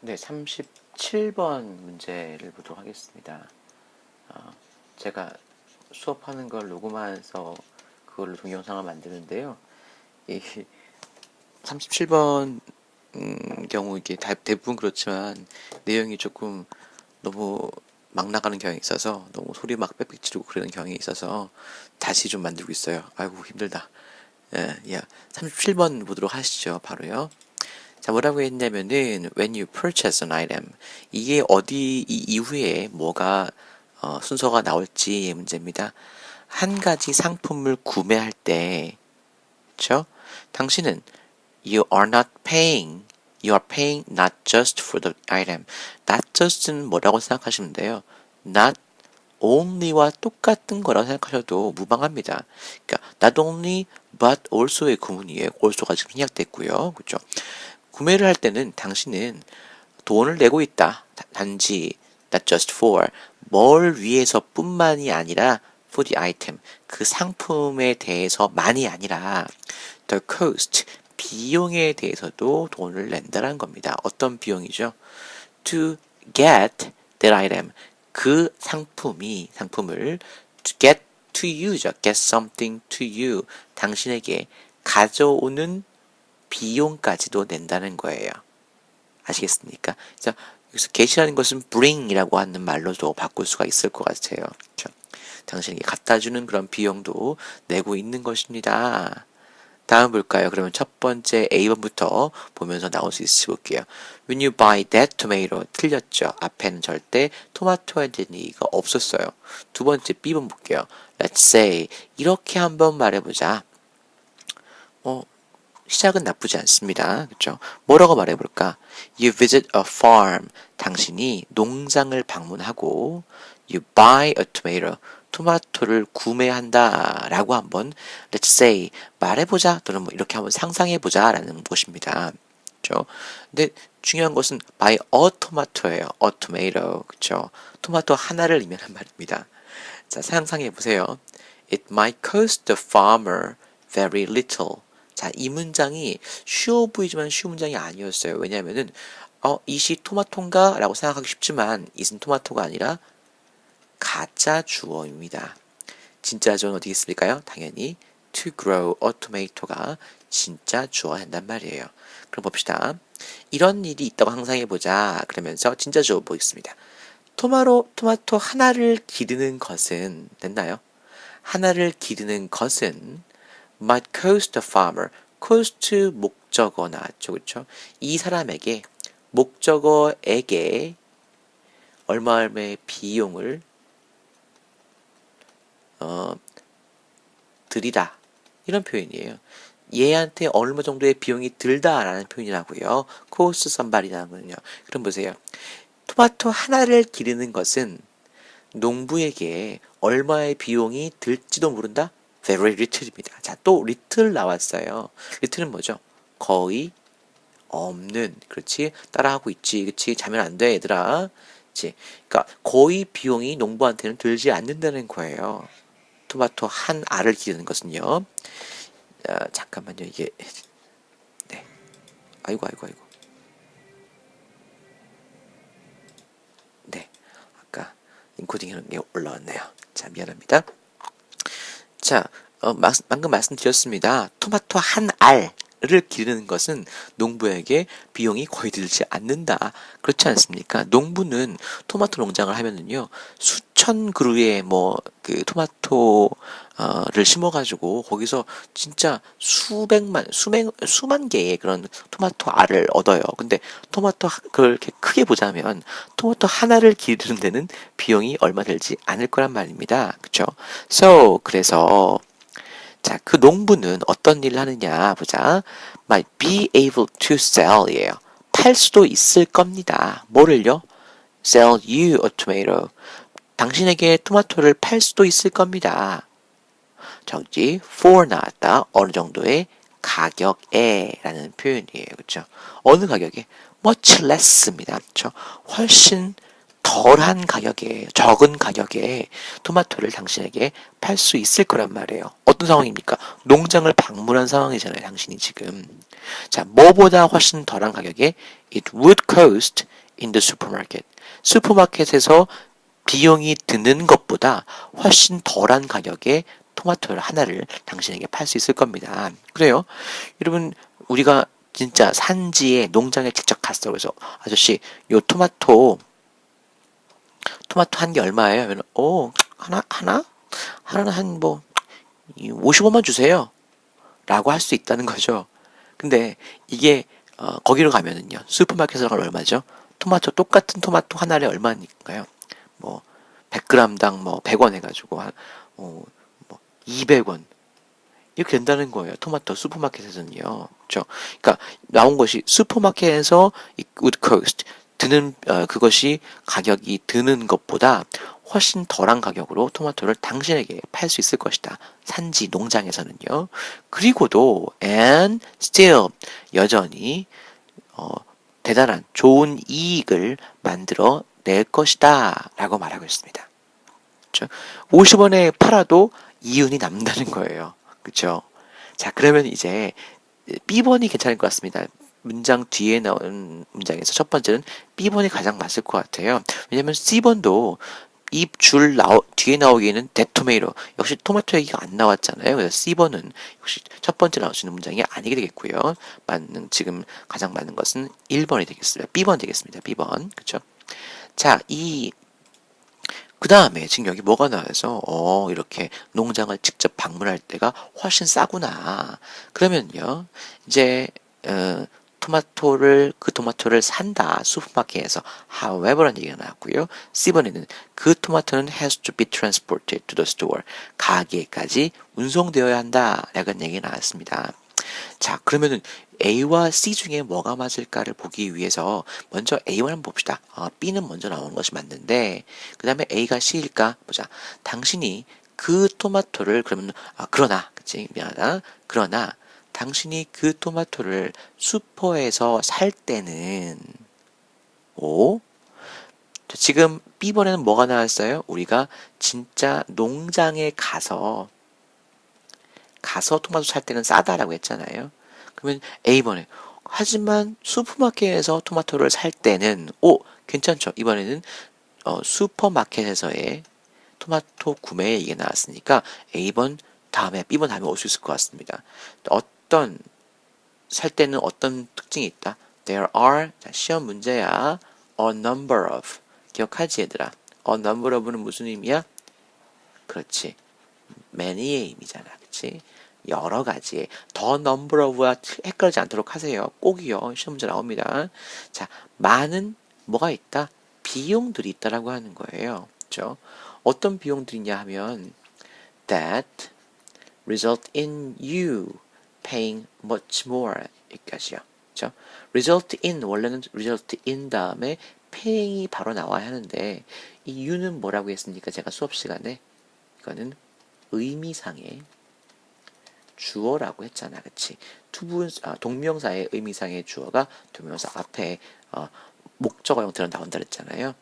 네, 37번 문제를 보도록 하겠습니다. 제가 수업하는 걸 녹음해서 그걸로 동영상을 만드는데요. 이 37번 경우 이게 대부분 그렇지만 내용이 조금 너무 막 나가는 경향이 있어서 너무 소리 막 빽빽 지르고 그러는 경향이 있어서 다시 좀 만들고 있어요. 아이고 힘들다. 야, 37번 보도록 하시죠. 바로요. 자, 뭐라고 했냐면은 when you purchase an item 이게 어디 이 이후에 뭐가 순서가 나올지 문제입니다. 한 가지 상품을 구매할 때, 그렇죠? 당신은 you are paying not just for the item. not just는 뭐라고 생각하시면 돼요. not only와 똑같은 거라고 생각하셔도 무방합니다. 그러니까 not only but also의 구문이에요. also가 지금 생략됐고요. 그렇죠? 구매를 할 때는 당신은 돈을 내고 있다. 단지 not just for 뭘 위해서 뿐만이 아니라 for the item 그 상품에 대해서만이 아니라 the cost 비용에 대해서도 돈을 낸다는 겁니다. 어떤 비용이죠? To get that item 그 상품을 to get to you죠. get something to you 당신에게 가져오는 비용까지도 낸다는 거예요. 아시겠습니까? 자, 여기서 get이라는 것은 bring이라고 하는 말로도 바꿀 수가 있을 것 같아요. 그렇죠? 당신에게 갖다 주는 그런 비용도 내고 있는 것입니다. 다음 볼까요? 그러면 첫 번째 A번부터 보면서 나올 수 있을지 볼게요. When you buy that tomato 틀렸죠. 앞에는 절대 토마토에 대한 얘기가 없었어요. 두 번째 B번 볼게요. Let's say 이렇게 한번 말해보자. 시작은 나쁘지 않습니다. 그렇죠? 뭐라고 말해볼까? You visit a farm. 당신이 농장을 방문하고 You buy a tomato. 토마토를 구매한다 라고 한번 let's say 말해보자 또는 뭐 이렇게 한번 상상해보자 라는 것입니다. 그렇죠? 근데 중요한 것은 buy a tomato예요. a tomato. 그렇죠? 토마토 하나를 의미하는 말입니다. 자, 상상해보세요. It might cost the farmer very little. 자, 이 문장이 쉬워 보이지만 쉬운 문장이 아니었어요. 왜냐하면은 이시 토마토인가? 라고 생각하기 쉽지만 이은 토마토가 아니라 가짜 주어입니다. 진짜 주어는 어디 있을까요? 당연히 to grow a tomato가 진짜 주어야 한단 말이에요. 그럼 봅시다. 이런 일이 있다고 상상해보자. 그러면서 진짜 주어 보겠습니다. 토마토 하나를 기르는 것은 됐나요? 하나를 기르는 것은 might cost the farmer. cost 목적어 나왔죠. 그렇죠? 이 사람에게 목적어에게 얼마의 비용을 들이다. 이런 표현이에요. 얘한테 얼마 정도의 비용이 들다라는 표현이라고요. cost somebody라는 거는요. 그럼 보세요. 토마토 하나를 기르는 것은 농부에게 얼마의 비용이 들지도 모른다? very little입니다. 자, 또 little 나왔어요. little은 뭐죠? 거의 없는. 그렇지? 따라하고 있지. 그렇지? 자면 안 돼, 얘들아. 그렇지? 그러니까 거의 비용이 농부한테는 들지 않는다는 거예요. 토마토 한 알을 기르는 것은요. 잠깐만요. 이게 네. 아이고 아이고 아이고. 네. 아까 인코딩 게 올라왔네요. 자, 미안합니다. 자, 방금 말씀드렸습니다. 토마토 한 알을 기르는 것은 농부에게 비용이 거의 들지 않는다. 그렇지 않습니까? 농부는 토마토 농장을 하면은요, 수천 그루의 그 토마토를 심어가지고 거기서 진짜 수만 개의 그런 토마토 알을 얻어요. 근데 그걸 이렇게 크게 보자면 토마토 하나를 기르는 데는 비용이 얼마 들지 않을 거란 말입니다. 그쵸? 그래서 자, 그 농부는 어떤 일을 하느냐 보자. might be able to sell 이에요. 팔 수도 있을 겁니다. 뭐를요? sell you a tomato. 당신에게 토마토를 팔 수도 있을 겁니다. 적지 for 나왔다. 어느 정도의 가격에 라는 표현이에요. 그렇죠? 어느 가격에? much less입니다. 그렇죠? 훨씬 덜한 가격에, 적은 가격에 토마토를 당신에게 팔 수 있을 거란 말이에요. 어떤 상황입니까? 농장을 방문한 상황이잖아요, 당신이 지금. 자, 뭐보다 훨씬 덜한 가격에 it would cost in the supermarket. 슈퍼마켓에서 비용이 드는 것보다 훨씬 덜한 가격에 토마토를 하나를 당신에게 팔 수 있을 겁니다. 그래요? 여러분, 우리가 진짜 산지에 농장에 직접 갔어. 그래서 아저씨, 요 토마토 한 개 얼마예요? 하면 하나는 한 50원만 주세요. 라고 할 수 있다는 거죠. 근데 이게 거기로 가면은요. 슈퍼마켓으로 가면 얼마죠? 똑같은 토마토 하나에 얼마니까요? 뭐 100g당 100원 해가지고 어, 200원 이렇게 된다는 거예요. 토마토 슈퍼마켓에서는요. 그렇죠? 그러니까 나온 것이 슈퍼마켓에서 이 would cost 그것이 가격이 드는 것보다 훨씬 덜한 가격으로 토마토를 당신에게 팔 수 있을 것이다. 산지 농장에서는요. 그리고도 and still 여전히 어, 대단한 좋은 이익을 만들어 낼 것이다. 라고 말하고 있습니다. 그렇죠? 50원에 팔아도 이윤이 남다는 거예요. 그렇죠? 자, 그러면 이제 B번이 괜찮을 것 같습니다. 문장 뒤에 나온 문장에서 첫 번째는 B번이 가장 맞을 것 같아요. 왜냐면 C번도 이 뒤에 나오기에는 데토메이로 역시 토마토 얘기가 안 나왔잖아요. 그래서 C번은 역시 첫 번째 나올 수 있는 문장이 아니게 되겠고요. 지금 가장 맞는 것은 1번이 되겠습니다. B번 되겠습니다. B번. 그쵸? 자, 그 다음에 지금 여기 뭐가 나와서 이렇게 농장을 직접 방문할 때가 훨씬 싸구나. 그러면요 이제 어, 그 토마토를 산다 슈퍼마켓에서 however라는 얘기가 나왔고요. C번에는 그 토마토는 has to be transported to the store 가게까지 운송되어야 한다 라는 얘기가 나왔습니다. 자, 그러면은 A와 C 중에 뭐가 맞을까를 보기 위해서 먼저 A만 한번 봅시다. B는 먼저 나오는 것이 맞는데 그 다음에 A가 C일까? 보자. 당신이 그 토마토를 그러나 그치 미안하다. 그러나 당신이 그 토마토를 슈퍼에서 살 때는 오 지금 B번에는 뭐가 나왔어요? 우리가 진짜 농장에 가서 토마토 살 때는 싸다라고 했잖아요. 그러면 A번에 하지만 슈퍼마켓에서 토마토를 살 때는 괜찮죠. 이번에는 슈퍼마켓에서의 토마토 구매 이게 나왔으니까 A번 다음에 B번 다음에 올 수 있을 것 같습니다. 살 때는 어떤 특징이 있다. There are 자, 시험 문제야. A number of 기억하지 얘들아. A number of는 무슨 의미야? 그렇지. many의 의미잖아. 그치? 여러 가지. 더 number of와 헷갈리지 않도록 하세요. 꼭이요. 시험 문제 나옵니다. 자, 많은 뭐가 있다? 비용들이 있다라고 하는 거예요. 그죠? 어떤 비용들이냐 하면 that result in you paying much more 여기까지요. 그죠? result in 원래는 result in 다음에 paying이 바로 나와야 하는데 이 you는 뭐라고 했습니까? 제가 수업 시간에 이거는 의미상의 주어라고 했잖아. 그치? 동명사의 의미상의 주어가 동명사 앞에 목적어 형태로 나온다 그랬잖아요.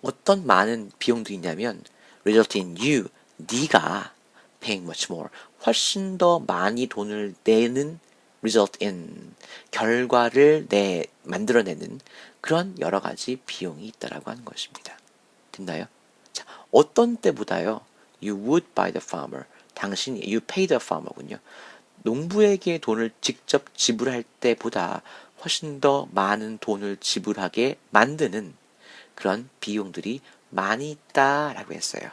어떤 많은 비용도 있냐면 result in you, 네가 paying much more, 훨씬 더 많이 돈을 내는 result in, 결과를 만들어내는 그런 여러 가지 비용이 있다라고 하는 것입니다. 됐나요? 자, 어떤 때보다요. You would buy the farmer. 당신이 you pay the farmer군요. 농부에게 돈을 직접 지불할 때보다 훨씬 더 많은 돈을 지불하게 만드는 그런 비용들이 많이 있다라고 했어요.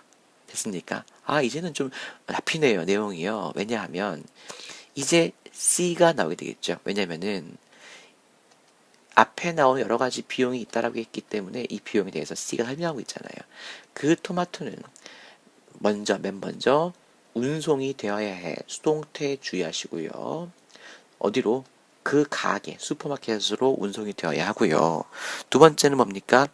됐습니까? 이제는 좀 잡히네요, 내용이요. 왜냐하면 이제 C가 나오게 되겠죠. 왜냐면은 앞에 나오는 여러 가지 비용이 있다라고 했기 때문에 이 비용에 대해서 C가 설명하고 있잖아요. 그 토마토는 맨 먼저 운송이 되어야 해. 수동태 주의하시고요. 어디로? 그 가게, 슈퍼마켓으로 운송이 되어야 하고요. 두 번째는 뭡니까?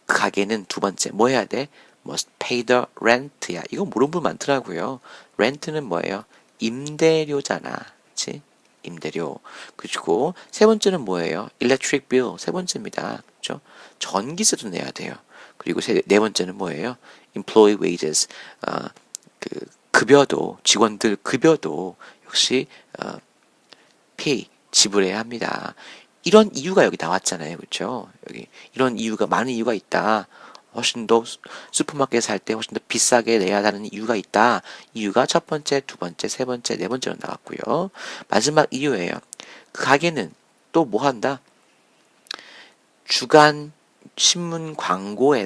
그 가게는 두 번째, 뭐 해야 돼? must pay the rent야. 이거 모르는 분 많더라고요. rent는 뭐예요? 임대료잖아. 그치? 임대료. 그리고 세 번째는 뭐예요? electric bill. 세 번째입니다. 그죠? 전기세도 내야 돼요. 그리고 네 번째는 뭐예요? employee wages. 그 급여도, 직원들 급여도 역시 pay, 지불해야 합니다. 이런 이유가 여기 나왔잖아요. 그렇죠? 여기 이런 이유가 많은 이유가 있다. 훨씬 더 슈퍼마켓 살 때 훨씬 더 비싸게 내야 하는 이유가 있다. 이유가 첫 번째, 두 번째, 세 번째, 네 번째로 나왔고요. 마지막 이유예요. 그 가게는 또 뭐 한다? 주간 신문 광고에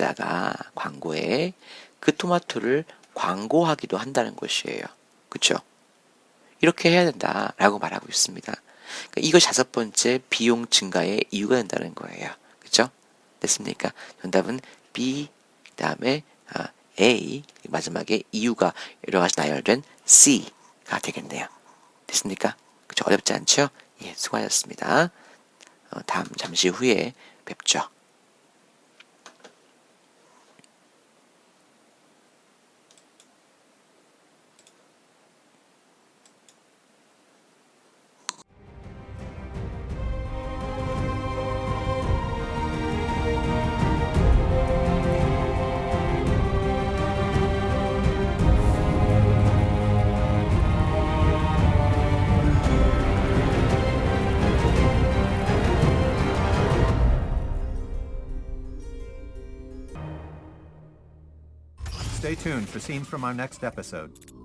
그 토마토를 광고하기도 한다는 것이에요. 그렇죠? 이렇게 해야 된다라고 말하고 있습니다. 그러니까 이것이 다섯 번째 비용 증가의 이유가 된다는 거예요. 그죠? 됐습니까? 정답은 B, 그 다음에 A, 마지막에 이유가 여러 가지 나열된 C가 되겠네요. 됐습니까? 그죠? 어렵지 않죠? 예, 수고하셨습니다. 다음 잠시 후에 뵙죠. Stay tuned for scenes from our next episode.